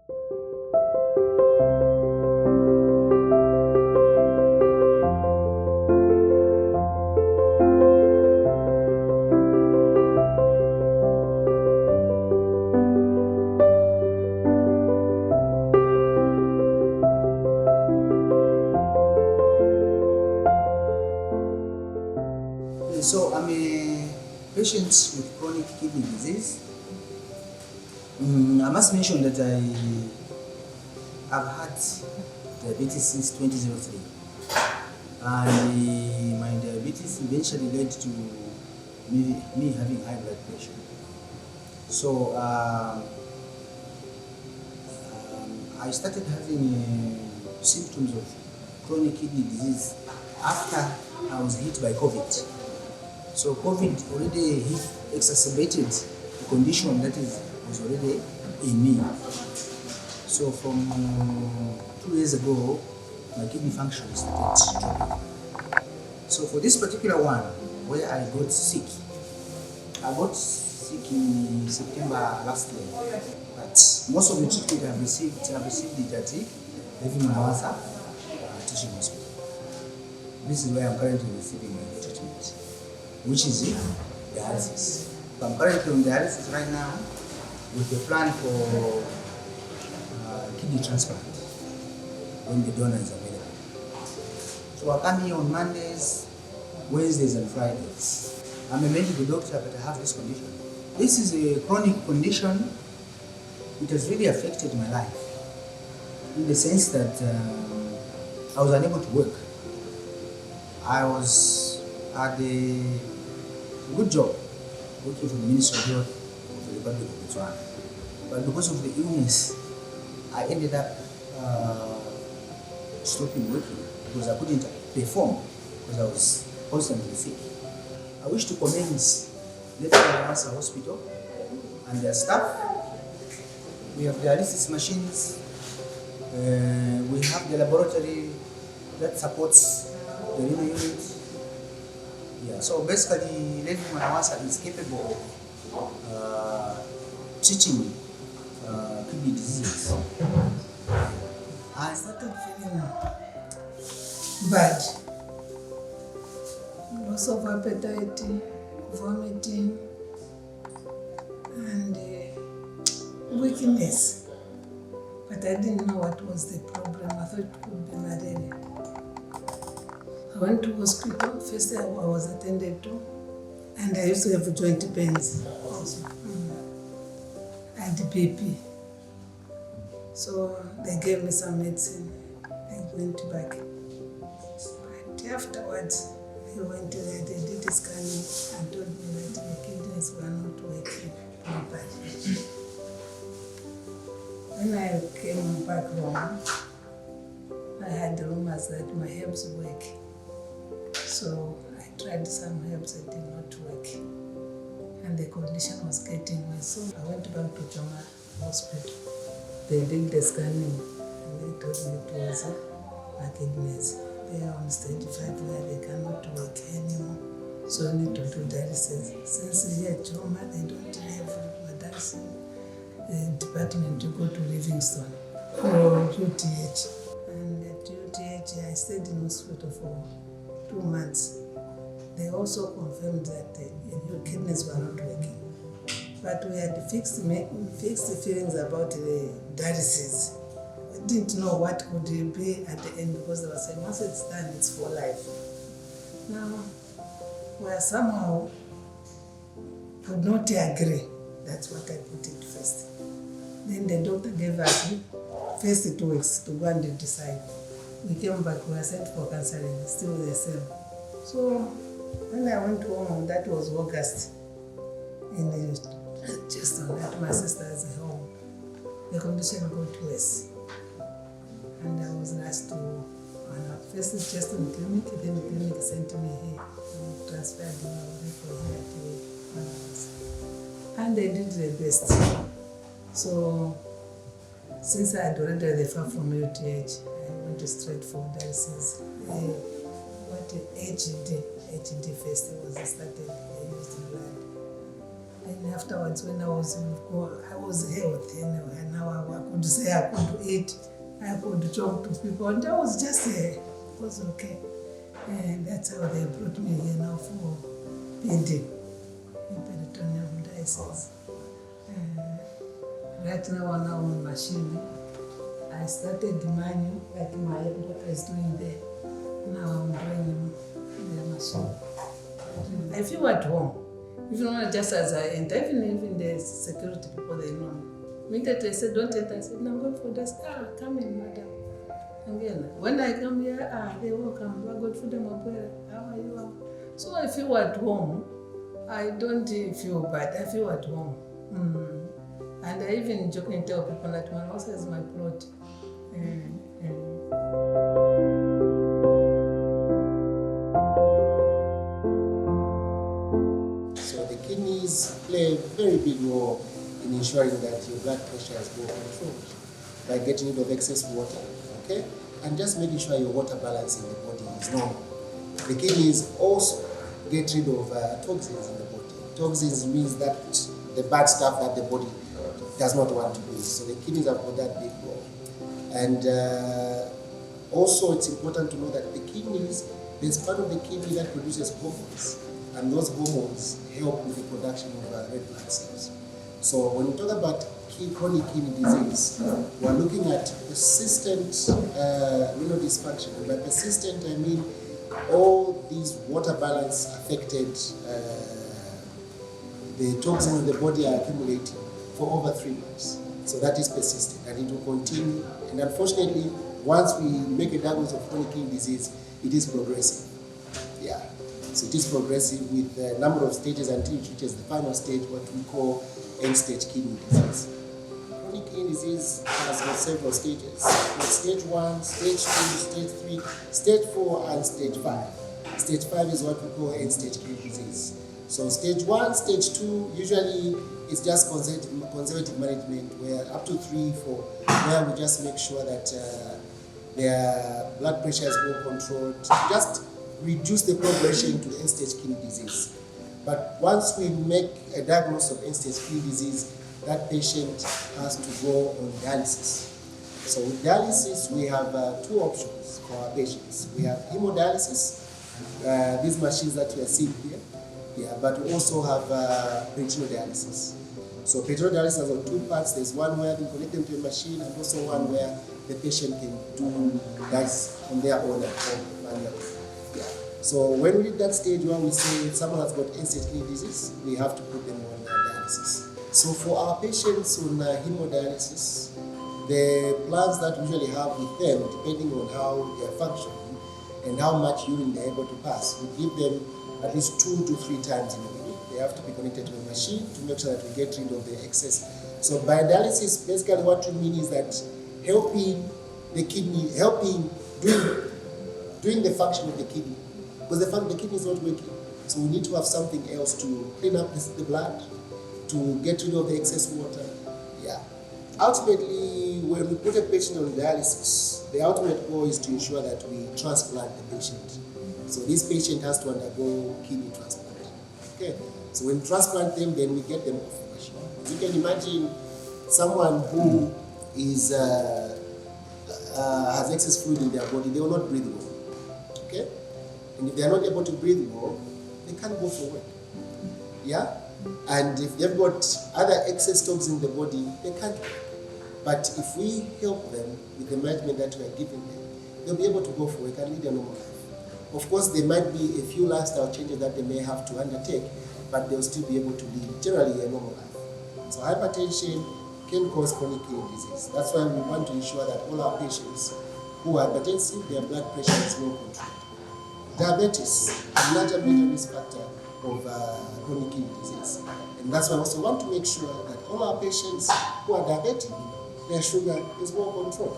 So I'm a patient with chronic kidney disease. I must mention that I've had diabetes since 2003, and my diabetes eventually led to me having high blood pressure. So I started having symptoms of chronic kidney disease after I was hit by COVID. So COVID already exacerbated the condition that was already in me. So from 2 years ago, my kidney function started dropping. So for this particular one, where I got sick in September last year. But most of the treatment I've received it at Levy, Mwanawasa teaching hospital. This is where I'm currently receiving my treatment, which is dialysis. I'm currently on dialysis right now with a plan for kidney transplant when the donor is available. So I come here on Mondays, Wednesdays and Fridays. I'm a medical doctor, but I have this condition. This is a chronic condition. It has really affected my life in the sense that I was unable to work. I had a good job working for the Ministry of Health of the Republic of Botswana. But because of the illness, I ended up stopping working because I couldn't perform because I was constantly sick. I wish to commend Levy Mwanawasa Hospital and their staff. We have dialysis machines. We have the laboratory that supports the renal unit. Yeah, so basically, Levy Mwanawasa is capable of treating kidney disease. I started feeling bad. Loss of appetite, vomiting, and weakness. But I didn't know what was the problem. I thought it could be malaria. I went to hospital. First I was attended to, and I used to have joint pains also, and BP. So they gave me some medicine. I went back. But afterwards, I went there, they did a scanning and told me that the kidneys were not working properly. When I came back home, I had rumors that my herbs work. So I tried some herbs that did not work. And the condition was getting worse. So I went back to Joma Hospital. They did the scanning and they told me it was my kidneys. They are on stage 5 where they cannot work anymore. So I need to do dialysis. Since here at Joma, they don't have a dialysis department to go to Livingstone for UTH. And at UTH, I stayed in hospital for 2 months. They also confirmed that your kidneys were not working. But we had fixed feelings about the dialysis. We didn't know what could it be at the end because they were saying once it's done, it's for life. Now, we somehow could not agree. That's what I put it first. Then the doctor gave us first 2 weeks to go and decide. We came back, we were sent for counseling, still the same. So when I went home, that was August, in just on that, my sister is home. The condition got worse. And I was asked to, first just in clinic, then the clinic sent me here, transferred me away for here to Mwanawasa. And they did their best. So since I had already referred from UTH, I went straight for dialysis. HD first was started, I used blood. And afterwards, when I was healthy anyway, and now I could say, I could eat, I could talk to people, and I was just it was okay. And that's how they brought me here now for painting in peritoneum diocese. Right now I'm on machine. I started the manual like my daughter is doing there. Now I'm doing the machine. I feel at home. Even not just as I enter, even the security people, they know me. Immediately I said, don't enter. I said, no, I'm going for this. Come in, madam. Again, when I come here, they welcome. I go for them. How are you? So I feel at home. I don't feel bad. I feel at home. And I even joke and tell people that Mwanawasa is my plot. So the kidneys play a very big role in ensuring that your blood pressure is well controlled by getting rid of excess water, okay? And just making sure your water balance in the body is normal. The kidneys also get rid of toxins in the body. Toxins means that the bad stuff that the body does not want to lose. So the kidneys have got that big role. And also it's important to know that the kidneys, there's part of the kidney that produces hormones, and those hormones help with the production of red blood cells. So when we talk about chronic kidney disease, we're looking at persistent renal dysfunction. And by persistent, I mean all these water balance affected, the toxins in the body are accumulating for over 3 months. So that is persistent, and it will continue. And unfortunately, once we make a diagnosis of chronic kidney disease, it is progressive. Yeah. So it is progressive with a number of stages until it reaches the final stage, what we call end-stage kidney disease. Chronic kidney disease has got several stages. Stage 1, stage 2, stage 3, stage 4, and stage 5. Stage 5 is what we call end-stage kidney disease. So stage 1, stage 2, usually it's just conservative management, where up to 3, 4, where we just make sure that their blood pressure is well controlled, just reduce the progression to end-stage kidney disease. But once we make a diagnosis of end-stage kidney disease, that patient has to go on dialysis. So with dialysis, we have 2 options for our patients. We have hemodialysis, these machines that you are seeing here, but we also have peritoneal dialysis. So peritoneal dialysis has got 2 parts. There's one where we connect them to a machine, and also one where the patient can do dialysis on their own at home manually. So when we did that stage where we say someone has got end-stage kidney disease, we have to put them on dialysis. So for our patients on hemodialysis, the plans that we usually have with them, depending on how they are functioning and how much urine they're able to pass, we give them at least 2 to 3 times in a week. They have to be connected to a machine to make sure that we get rid of the excess. So by dialysis, basically what we mean is that helping the kidney, doing the function of the kidney. Because the kidney is not working. So we need to have something else to clean up the blood, to get rid of the excess water. Yeah. Ultimately, when we put a patient on dialysis, the ultimate goal is to ensure that we transplant the patient. So this patient has to undergo kidney transplant. Okay. So when we transplant them, then we get them off the machine. You can imagine someone who is has excess fluid in their body, they will not breathe well. Okay. And if they are not able to breathe well, they can't go for work. Yeah? And if they've got other excess toxins in the body, they can't work. But if we help them with the management that we are giving them, they'll be able to go for work and lead a normal life. Of course, there might be a few lifestyle changes that they may have to undertake, but they'll still be able to lead generally a normal life. So hypertension can cause chronic kidney disease. That's why we want to ensure that all our patients who are hypertensive, their blood pressure is well controlled. Diabetes is a major risk factor of chronic kidney disease. And that's why I also want to make sure that all our patients who are diabetic, their sugar is well controlled.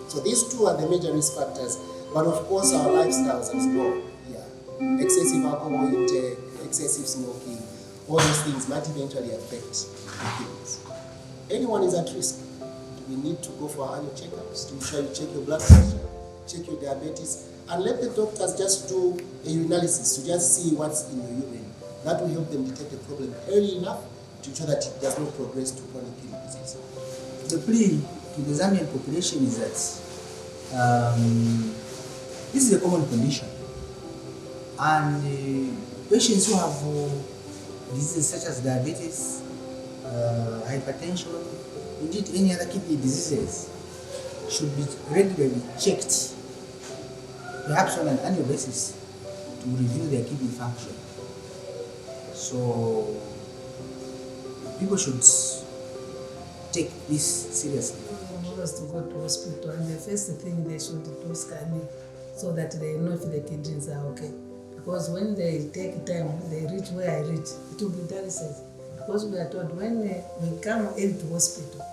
So these 2 are the major risk factors. But of course, our lifestyles as well. Yeah. Excessive alcohol intake, excessive smoking, all those things might eventually affect the kidneys. Anyone is at risk. We need to go for annual checkups to ensure you check your blood pressure, check your diabetes, and let the doctors just do a urinalysis to just see what's in your urine. That will help them detect the problem early enough to ensure that it does not progress to chronic kidney disease. The plea to the Zambian population is that this is a common condition, and patients who have diseases such as diabetes, hypertension, indeed any other kidney diseases should be regularly checked, perhaps on an annual basis, to review their kidney function. So people should take this seriously. Always to go to hospital, and the first thing they should do scanning so that they know if the kidneys are okay. Because when they take time, they reach where I reach, it will be dialysis. Because we are told when we come into hospital,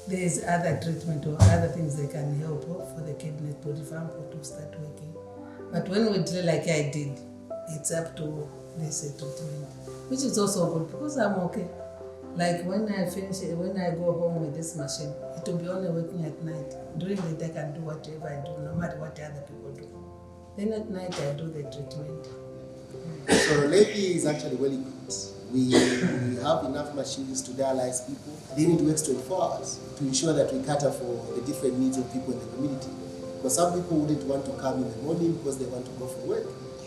there is other treatment or other things they can help for the kidney to revamp or to start working. But when we delay like I did, it's up to this treatment, which is also good because I'm okay. Like when I finish, when I go home with this machine, it will be only working at night. During the day I can do whatever I do, no matter what other people do. Then at night I do the treatment. So Levy is actually well equipped. We have enough machines to dialyze people. They need to work 24 hours to ensure that we cater for the different needs of people in the community. Because some people wouldn't want to come in the morning because they want to go for work.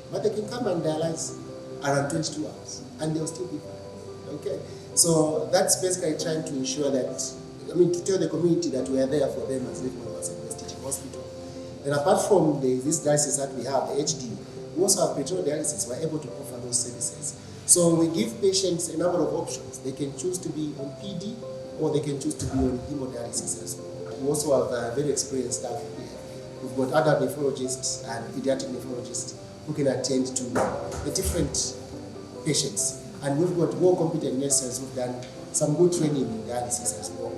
But they can come and dialyze around 22 hours and they'll still be fine. Okay? So that's basically trying to ensure that, to tell the community that we are there for them as Levy Mwanawasa Teaching Hospital. And apart from this dialysis that we have, the HD, we also have petrol dialysis. We're able to offer those services. So we give patients a number of options. They can choose to be on PD or they can choose to be on hemodialysis as well. We also have very experienced staff here. We've got adult nephrologists and pediatric nephrologists who can attend to the different patients. And we've got more competent nurses who've done some good training in dialysis as well.